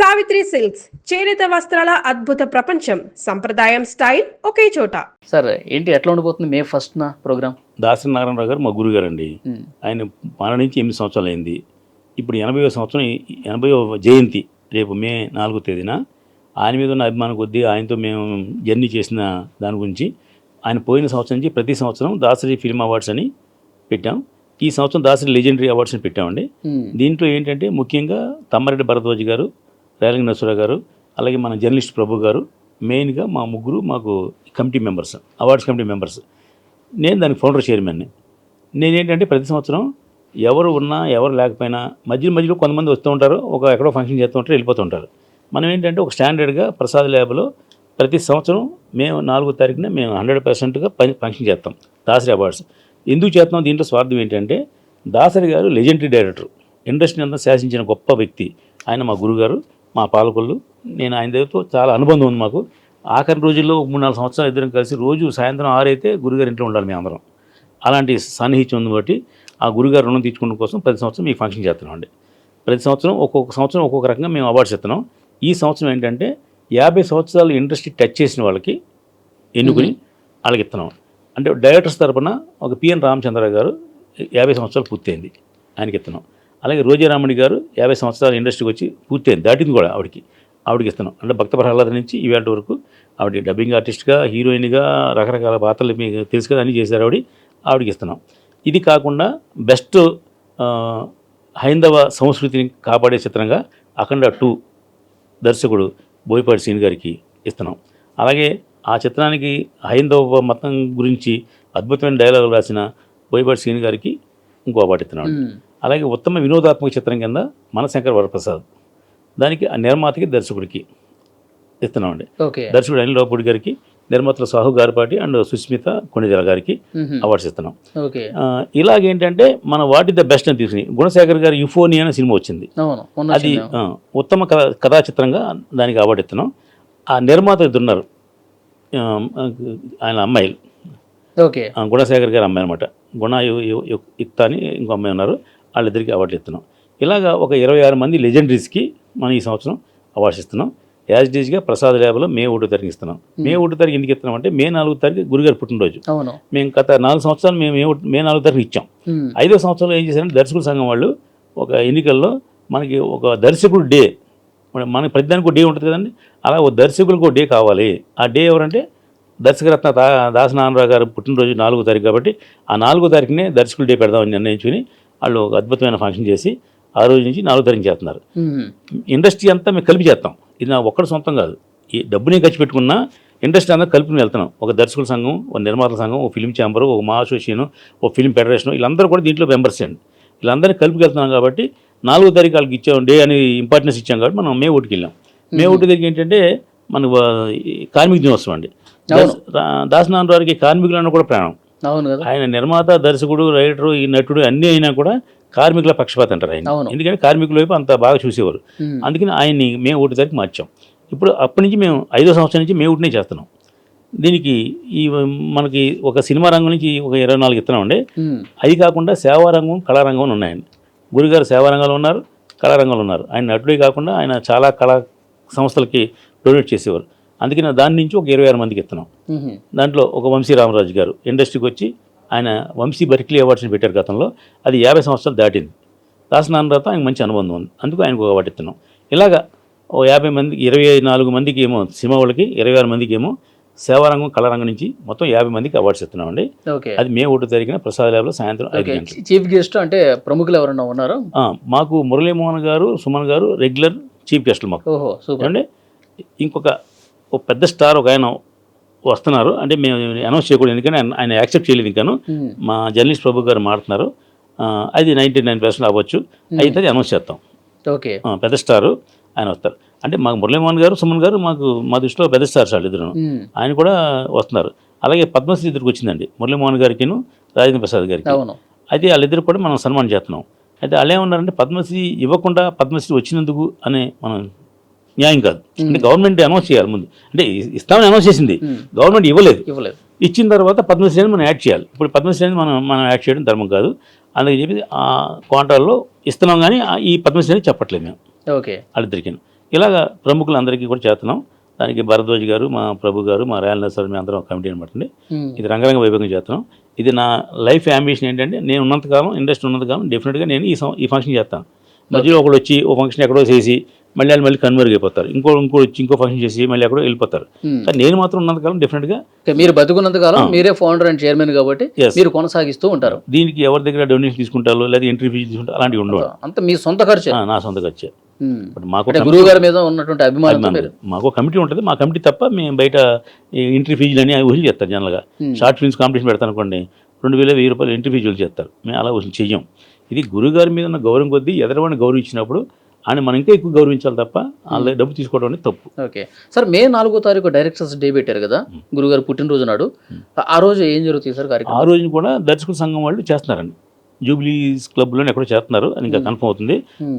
Savitri silks చేనేత వస్త్రాల అద్భుత ప్రపంచం. సంప్రదాయం స్టైల్ ఒకే చోట. సార్ ఏంటి ఎట్లా ఉండిపోతుంది మే 1న ప్రోగ్రామ్? దాసరి నారాయణరావు గారు మా గురుగారు అండి. ఆయన మరణించి 8 సంవత్సరాలు అయింది. ఇప్పుడు 80వ సంవత్సరం 80వ జయంతి రేపు మే 4వ తేదీన. ఆయన మీద ఉన్న అభిమానం కొద్దీ ఆయనతో మేము జర్నీ చేసిన దాని గురించి ఆయన పోయిన సంవత్సరం నుంచి ప్రతి సంవత్సరం దాసరి ఫిల్మ్ అవార్డ్స్ అని పెట్టాం. ఈ సంవత్సరం దాసరి లెజెండరీ అవార్డ్స్ అని పెట్టామండి. దీంట్లో ఏంటంటే ముఖ్యంగా తమ్మారెడ్డి భరద్వాజ్ గారు, రేలంగి నరసరావు గారు, అలాగే మన జర్నలిస్ట్ ప్రభు గారు మెయిన్గా మా ముగ్గురు మాకు committee members, awards committee members. నేను దానికి ఫౌండర్ చైర్మన్ని. నేనేంటంటే ప్రతి సంవత్సరం ఎవరు ఉన్నా ఎవరు లేకపోయినా మధ్యలో కొంతమంది వస్తూ ఉంటారు, ఎక్కడో ఫంక్షన్ చేస్తూ ఉంటారు, వెళ్ళిపోతూ ఉంటారు. మనం ఏంటంటే ఒక స్టాండర్డ్గా ప్రసాద్ ల్యాబ్లో ప్రతి సంవత్సరం మేము 4వ తారీఖున మేము 100%గా ఫంక్షన్ చేస్తాం దాసరి అవార్డ్స్. ఎందుకు చేస్తున్నాం? దీంట్లో స్వార్థం ఏంటంటే దాసరి గారు లెజెండరీ డైరెక్టర్, ఇండస్ట్రీ అంతా శాసించిన గొప్ప వ్యక్తి. ఆయన మా గురుగారు, మా పాలకొల్లు. నేను ఆయన దగ్గరతో చాలా అనుబంధం ఉంది మాకు. ఆఖరి రోజుల్లో 3-4 సంవత్సరాలు ఇద్దరం కలిసి రోజు సాయంత్రం 6 అయితే గురుగారు ఇంట్లో ఉండాలి మేము అందరం. అలాంటి సాన్నిహిత్యం ఉంది బట్టి ఆ గురుగారు రుణం తీర్చుకోవడం కోసం ప్రతి సంవత్సరం మీకు ఫంక్షన్ చేస్తున్నామండి. ప్రతి సంవత్సరం ఒక్కొక్క రకంగా మేము అవార్డ్స్ ఇస్తున్నాం. ఈ సంవత్సరం ఏంటంటే 50 సంవత్సరాలు ఇండస్ట్రీ టచ్ చేసిన వాళ్ళకి ఎన్నుకుని వాళ్ళకి ఇస్తున్నాం. అంటే డైరెక్టర్స్ తరపున ఒక పిఎన్ రామచంద్రరావు గారు 50 సంవత్సరాలు పూర్తయింది, ఆయనకి ఇస్తున్నాం. అలాగే రోజారామణి గారు 50 సంవత్సరాలు ఇండస్ట్రీకి వచ్చి పూర్తయింది, దాటింది కూడా ఆవిడకి ఇస్తున్నాం. అంటే భక్త ప్రహ్లాద నుంచి ఈవేళ వరకు ఆవిడ డబ్బింగ్ ఆర్టిస్ట్గా, హీరోయిన్గా రకరకాల పాత్రలు మీకు తెలుసు కదా, అన్నీ చేశారు ఆవిడకి ఇస్తున్నాం. ఇది కాకుండా బెస్ట్ హైందవ సంస్కృతిని కాపాడే చిత్రంగా అఖండ 2 దర్శకుడు బోయపాటి సీన్ గారికి ఇస్తున్నాం. అలాగే ఆ చిత్రానికి హైందవ మతం గురించి అద్భుతమైన డైలాగులు రాసిన బోయపాటి సీన్ గారికి ఇంకో అవార్డు ఇస్తున్నాం. అలాగే ఉత్తమ వినోదాత్మక చిత్రం కింద మనశంకర్ వరప్రసాద్, దానికి ఆ నిర్మాతకి దర్శకుడికి ఇస్తున్నామండి. దర్శకుడు అనిల్ రావుపూడి గారికి, నిర్మాతలు సాహు గారిపాటి అండ్ సుస్మిత కొణిదెల గారికి అవార్డ్స్ ఇస్తున్నాం. ఇలాగేంటంటే మన వాట్ ఇస్ ద బెస్ట్ అని తీసుకుని గుణశేఖర్ గారి యుఫోనియా అనే సినిమా వచ్చింది, అది ఉత్తమ కథా చిత్రంగా దానికి అవార్డు ఇస్తున్నాం. ఆ నిర్మాత ఇద్దరున్నారు, ఆయన అమ్మాయిలు, గుణశేఖర్ గారి అమ్మాయి అనమాట, గుణ యుక్త అని ఇంకో అమ్మాయి ఉన్నారు, వాళ్ళిద్దరికి అవార్డులు ఇస్తున్నాం. ఇలాగా ఒక 26 మంది లెజెండరీస్కి మనం ఈ సంవత్సరం అవార్డ్స్ ఇస్తున్నాం. యాజ్ డీజ్గా ప్రసాద్ ల్యాబ్లో మే 1వ తారీఖు ఇస్తున్నాం. మే 1వ తారీఖు ఎందుకు ఇస్తున్నాం అంటే మే 4వ తారీఖు గురుగారు పుట్టినరోజు. మేము గత 4 సంవత్సరాలు మేము మే 4వ తారీఖు ఇచ్చాం. 5వ సంవత్సరంలో ఏం చేశారంటే దర్శకుల సంఘం వాళ్ళు ఒక ఎన్నికల్లో మనకి ఒక దర్శకుడు డే, మనకి ప్రతిదానికి ఒక డే ఉంటుంది కదండి, అలా ఒక దర్శకులకు ఒక డే కావాలి. ఆ డే ఎవరంటే దర్శకరత్న దాసనారాయణరావు గారు పుట్టినరోజు 4వ తారీఖు కాబట్టి ఆ 4వ తారీఖునే దర్శకుల డే పెడదామని నిర్ణయించుకుని వాళ్ళు ఒక అద్భుతమైన ఫంక్షన్ చేసి ఆ రోజు నుంచి 4వ తారీఖు చేస్తున్నారు. ఇండస్ట్రీ అంతా మేము కలిపి చేస్తాం, ఇది నా ఒక్కడి సొంతం కాదు. ఈ డబ్బునే ఖర్చు పెట్టుకున్నా ఇండస్ట్రీ అంతా కలిపి వెళ్తున్నాం. ఒక దర్శకుల సంఘం, ఒక నిర్మాతల సంఘం, ఒక ఫిల్మ్ ఛాంబరు, ఒక మా అసోసియేషన్, ఒక ఫిల్మ్ ఫెడరేషన్, వీళ్ళందరూ కూడా దీంట్లో మెంబర్స్ అండి. వీళ్ళందరినీ కలిపి వెళ్తున్నాం కాబట్టి 4వ తారీఖు వాళ్ళకి ఇచ్చాం డే అని ఇంపార్టెన్స్ ఇచ్చాం కాబట్టి మనం మే 1కి వెళ్ళాం. మే 1 దగ్గరికి ఏంటంటే మనకు కార్మిక దినోత్సవం అండి. దాసనారాయణరావుకి కార్మికులన్నా కూడా ప్రాణం. ఆయన నిర్మాత, దర్శకుడు, రైటరు, ఈ నటుడు అన్నీ అయినా కూడా కార్మికుల పక్షపాతం అంటారు ఆయన. ఎందుకంటే కార్మికుల వైపు అంత బాగా చూసేవారు. అందుకని ఆయన్ని మే 1 తారీఖు మార్చాం. ఇప్పుడు అప్పటి నుంచి మేము 5వ సంవత్సరం నుంచి మే 1నే చేస్తున్నాం. దీనికి మనకి ఒక సినిమా రంగం నుంచి ఒక 24 ఇస్తున్నామండి. అది కాకుండా సేవారంగం, కళారంగం ఉన్నాయండి. గురుగారు సేవారంగంలో ఉన్నారు, కళారంగంలో ఉన్నారు. ఆయన నటుడే కాకుండా ఆయన చాలా కళా సంస్థలకి డొనేట్ చేసేవారు. అందుకని దాని నుంచి ఒక 26 మందికి ఇస్తున్నాం. దాంట్లో ఒక వంశీ రామరాజు గారు ఇండస్ట్రీకి వచ్చి ఆయన వంశీ బర్క్లీ అవార్డ్స్ని పెట్టారు గతంలో, అది 50 సంవత్సరాలు దాటింది. దాసనారాయణరావుతో ఆయనకు మంచి అనుబంధం ఉంది, అందుకు ఆయనకు ఒక అవార్డు ఇస్తున్నాం. ఇలాగా ఓ 50 మంది, 24 మందికి ఏమో సినిమా వాళ్ళకి, 26 మందికి ఏమో సేవారంగం, కళారంగం నుంచి మొత్తం 50 మందికి అవార్డ్స్ ఇస్తున్నామండి. అది మే 1వ తారీఖున ప్రసాద్ ల్యాబ్లో సాయంత్రం 5 గంటలకు. చీఫ్ గెస్ట్ అంటే ప్రముఖులు ఎవరైనా ఉన్నారా? మాకు మురళీమోహన్ గారు, సుమన్ గారు రెగ్యులర్ చీఫ్ గెస్టులు మాకు అండి. ఇంకొక పెద్ద స్టార్ ఒక ఆయన వస్తున్నారు, అంటే మేము అనౌన్స్ చేయకూడదు ఎందుకంటే ఆయన యాక్సెప్ట్ చేయలేదు ఇంకాను. మా జర్నలిస్ట్ ప్రభు గారు మాట్లాడుతున్నారు, అది 99% అవ్వచ్చు, అయితే అది అనౌన్స్ చేస్తాం. పెద్ద స్టారు ఆయన వస్తారు. అంటే మాకు మురళీమోహన్ గారు, సుమన్ గారు మా దృష్టిలో పెద్ద స్టార్స్ వాళ్ళు ఇద్దరు, ఆయన కూడా వస్తున్నారు. అలాగే పద్మశ్రీ ఇద్దరికి వచ్చిందండి, మురళీమోహన్ గారికిను రాజేంద్ర ప్రసాద్ గారికి. అయితే వాళ్ళిద్దరు కూడా మనం సన్మానం చేస్తున్నాం. అయితే వాళ్ళు ఏమన్నారంటే పద్మశ్రీ ఇవ్వకుండా పద్మశ్రీ వచ్చినందుకు అనే మనం న్యాయం కాదు. అంటే గవర్నమెంట్ అనౌన్స్ చేయాలి ముందు, అంటే ఇస్తామని అనౌన్స్ చేసింది, గవర్నమెంట్ ఇవ్వలేదు. ఇచ్చిన తర్వాత పద్మశ్రేణి మనం యాడ్ చేయాలి. ఇప్పుడు పద్మశ్రేణి మనం యాడ్ చేయడం ధర్మం కాదు. అందుకని చెప్పి ఆ క్వాంటాల్లో ఇస్తున్నాం, కానీ ఈ పద్మశ్రేణి చెప్పట్లేదు మేము వాళ్ళిద్దరికి. ఇలాగ ప్రముఖులందరికీ కూడా చేస్తున్నాం. దానికి భరద్వాజ్ గారు, మా ప్రభు గారు, మా రాయల్ నర్సర్ మీ అందరం కమిటీ అనమాట అండి. ఇది రంగరంగ వైభవంగా చేస్తున్నాం. ఇది నా లైఫ్ అంబిషన్ ఏంటంటే, నేను ఉన్నంతకాలం, ఇండస్ట్రీ ఉన్నంతకాలం డెఫినెట్గా నేను ఈ ఫంక్షన్ చేస్తాను. మధ్యలో ఒకడు వచ్చి ఓ ఫంక్షన్ ఎక్కడో చేసి మళ్ళీ కన్వర్గ్ ఇంకో వచ్చి ఇంకో ఫంక్షన్ చేసి మళ్ళీ ఎక్కడో వెళ్ళిపోతారు. కానీ నేను మాత్రం ఉన్నంతకాలం డెఫినెట్గా మీరు బతుకున్నంతకాలం మీరే ఫౌండర్ అండ్ చైర్మన్ కాబట్టి మీరు కొనసాగిస్తూ ఉంటారు. దీనికి ఎవరి దగ్గర డొనేషన్ తీసుకుంటారో లేదా ఎంట్రీ ఫీజు తీసుకుంటారో అలాంటివి ఉండవు. అంత మీ సొంత ఖర్చు? నా సొంత ఖర్చే. మాకు గురువు గారి మీద ఉన్నటువంటి అభిమానం. మాకు కమిటీ ఉంటుంది. మా కమిటీ తప్ప మేము బయట ఎంట్రీ ఫీజులు అని వసూలు చేస్తారు. జనరల్గా షార్ట్ ఫిల్మ్స్ కాంపిటీషన్ పెడతాను అనుకోండి, 2000-1000 రూపాయలు ఎంట్రీ ఫీజులు చేస్తారు. మేము అలా వసూలు చెయ్యం. ఇది గురుగారి మీద ఉన్న గౌరవం కొద్దీ ఎదరవాడిని గౌరవించినప్పుడు ఆయన మనం ఇంకా ఎక్కువ గౌరవించాలి తప్ప వాళ్ళ డబ్బు తీసుకోవడం అనేది తప్పు. ఓకే సార్, మే 4వ తారీఖు డైరెక్టర్స్ డే పెట్టారు కదా గురుగారు పుట్టినరోజు నాడు. ఆ రోజు ఏం జరుగుతుంది సార్ కార్యక్రమం? ఆ రోజు కూడా దర్శకుల సంఘం వాళ్ళు చేస్తున్నారండి. జూబ్లీస్ క్లబ్లో ఎక్కడో చేస్తున్నారు అని ఇంకా కన్ఫర్మ్ అవుతుంది.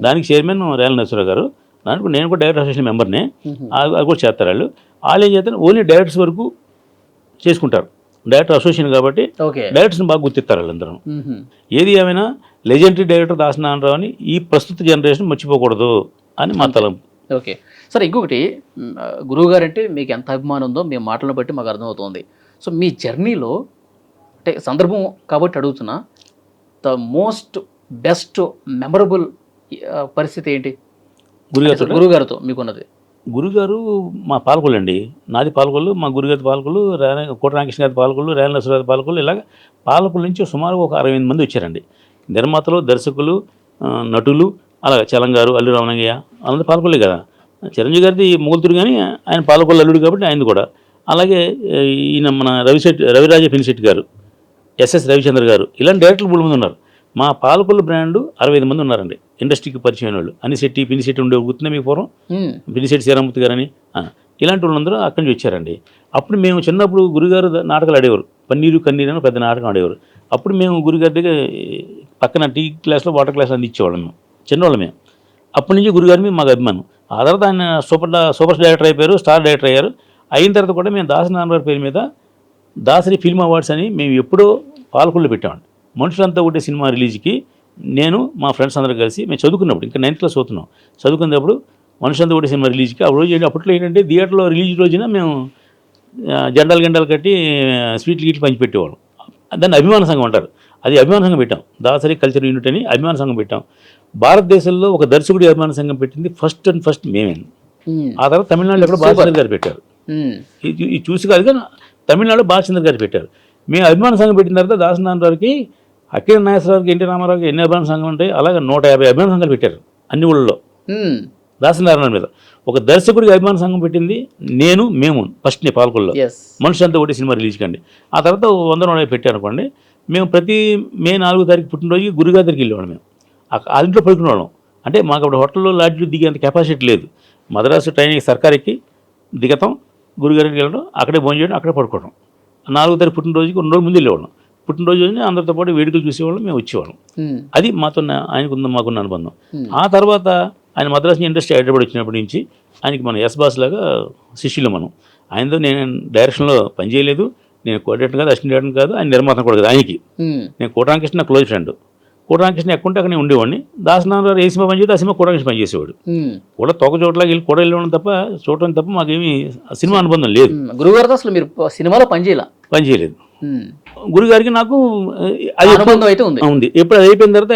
దానికి చైర్మన్ రాయల్ నరసరావు గారు, దానికి నేను కూడా డైరెక్టర్ అసోసియేషన్ మెంబర్నే. అది కూడా చేస్తారు వాళ్ళు. వాళ్ళు ఏం చేస్తారు, ఓన్లీ డైరెక్టర్స్ వరకు చేసుకుంటారు. డైరెక్టర్ అసోసియేషన్ కాబట్టి డైరెక్టర్స్ని బాగా గుర్తిస్తారు వాళ్ళందరూ. ఏది ఏమైనా లెజెండరీ డైరెక్టర్ దాసనారాయణరావు అని ఈ ప్రస్తుత జనరేషన్ మర్చిపోకూడదు అని మా తలంపు. ఓకే సార్, ఇంకొకటి గురువు గారు అంటే మీకు ఎంత అభిమానం ఉందో మీ మాటలను బట్టి మాకు అర్థమవుతుంది. సో మీ జర్నీలో అంటే సందర్భం కాబట్టి అడుగుతున్నా, ద మోస్ట్ బెస్ట్ మెమరబుల్ పరిస్థితి ఏంటి గురుగారితో మీకున్నది? గురుగారు మా పాలకొల్లు అండి. నాది పాలకొల్లు, మా గురుగారి పాలకొల్లు, కోట రామకృష్ణ గారి పాలకొల్లు, రాయల నరసరావు గారి పాలకొల్లు. ఇలాగ పాలకొల్లు నుంచి సుమారు ఒక 68 మంది వచ్చారండి. నిర్మాతలు, దర్శకులు, నటులు, అలాగే చలంగారు, అల్లు రామలింగయ్య అందరూ పాలకొల్లే కదా. చిరంజీవి గారిది మొగులుతురు కానీ ఆయన పాలకొల్లు అల్లుడు కాబట్టి ఆయనది కూడా. అలాగే ఈయన మన రవిరాజ పినిశెట్టి గారు, ఎస్ఎస్ రవిచంద్ర గారు, ఇలాంటి డైరెక్టర్లు 3 మంది ఉన్నారు. మా పాలకొల్లు బ్రాండ్ 65 మంది ఉన్నారండి ఇండస్ట్రీకి పరిచయం వాళ్ళు. అనిశెట్టి, పినిశెట్టి ఉండే గుర్తుందా మీకు పూర్వం? పినిశెట్టి శ్రీరామూర్తి గారని ఇలాంటి వాళ్ళందరూ అక్కడి నుంచి వచ్చారండి. అప్పుడు మేము చిన్నప్పుడు గురుగారు నాటకాలు ఆడేవారు. పన్నీరు కన్నీరు అని పెద్ద నాటకం ఆడేవారు. అప్పుడు మేము గురుగారి దగ్గర పక్కన టీ గ్లాస్లో వాటర్ గ్లాస్ అందించేవాళ్ళం. మేము చిన్నవాళ్ళం మేము. అప్పటి నుంచి గురుగారి మీద మాకు అభిమానం. ఆ తర్వాత ఆయన సూపర్ డైరెక్టర్ అయిపోయారు, స్టార్ డైరెక్టర్ అయ్యారు. అయిన తర్వాత కూడా మేము దాసనారాయణ పేరు మీద దాసరి ఫిల్మ్ అవార్డ్స్ అని మేము ఎప్పుడో పాలకొల్లు పెట్టామండి. మనుషులంతా ఒకటే సినిమా రిలీజ్కి నేను మా ఫ్రెండ్స్ అందరూ కలిసి మేము చదువుకున్నప్పుడు ఇంకా 9th క్లాస్ చదువుతున్నాం. చదువుకున్నప్పుడు మనుషులంతా ఒకటే సినిమా రిలీజ్కి ఆ రోజు అప్పట్లో ఏంటంటే థియేటర్లో రిలీజ్ రోజున మేము జెండాలు కట్టి స్వీట్లు గీట్లు పంచిపెట్టేవాళ్ళం. దాన్ని అభిమాన సంఘం అంటారు. అది అభిమాన సంఘం పెట్టాం. దాసరి కల్చర్ యూనిట్ అని అభిమాన సంఘం పెట్టాం. భారతదేశంలో ఒక దర్శకుడి అభిమాన సంఘం పెట్టింది ఫస్ట్ మేమే. ఆ తర్వాత తమిళనాడులో ఎక్కడో బాలచంద్ర గారు పెట్టారు. ఇది చూసి కాదు కానీ తమిళనాడులో బాలచంద్ర గారు పెట్టారు. మేము అభిమాన సంఘం పెట్టిన తర్వాత దాసనారాయణరావుకి, అక్కినే నాగేశ్వరరావుకి, ఎన్టీ రామారావుకి ఎన్ని అభిమాన సంఘం ఉంటాయి, అలాగే 150 అభిమాన సంఘాలు పెట్టారు అన్ని ఊళ్ళలో. దాసనారాయణ మీద ఒక దర్శకుడికి అభిమాన సంఘం పెట్టింది మేము ఫస్ట్ని పాలకొల్లో మనుషులంతా ఒకటి సినిమా రిలీజ్ కండి. ఆ తర్వాత 100 పెట్టారు అనుకోండి. మేము ప్రతి మే 4వ తారీఖు పుట్టినరోజు గురుగారి దగ్గరికి వెళ్ళేవాళ్ళం. మేము ఆ ఇంట్లో పడుకునేవాళ్ళం. అంటే మాకు అప్పుడు హోటల్లో లాడ్జ్లో దిగేంత కెపాసిటీ లేదు. మద్రాసు ట్రైనింగ్ సర్కార్కి దిగతాం, గురుగారికి వెళ్ళడం, అక్కడే భోజనం చేయడం, అక్కడే పడుకోవడం. 4వ తారీఖు పుట్టినరోజుకి 2 రోజుల ముందు వెళ్ళేవాళ్ళం. పుట్టినరోజు అందరితో పాటు వేడుకలు చూసేవాళ్ళం, మేము వచ్చేవాళ్ళం. అది మాతో మాకున్న అనుబంధం. ఆ తర్వాత ఆయన మద్రాసు ఇండస్ట్రీ హైదరాబాద్ వచ్చినప్పటి నుంచి ఆయనకి మన ఎస్ బాస్ లాగా శిష్యులు మనం. ఆయనతో నేను డైరెక్షన్లో పనిచేయలేదు. నేను కోఆర్డినేటర్ కాదు, అసిస్టెంట్ డైరెక్టర్ కాదు, ఆయన నిర్మాత కూడా కాదు. ఆయనకి నేను కోటరామకృష్ణ క్లోజ్ ఫ్రెండ్. కోటరామకృష్ణ ఎక్కుంటే అక్కడ నేను ఉండేవాడిని. దాసనారాయణ ఏ సినిమా పనిచేస్తే ఆ సినిమా కోటరామకృష్ణ పనిచేసేవాడు. కూడా తొక్క చోట్లకి వెళ్ళి కూడా వెళ్ళడం తప్ప చూడటం తప్ప మాకేమీ సినిమా అనుబంధం లేదు. గురుగారితో అసలు మీరు సినిమాలో పనిచేయలేదు. గురుగారికి నాకు అది అనుబంధం అయితే ఉంది. ఎప్పుడు అది అయిపోయిన తర్వాత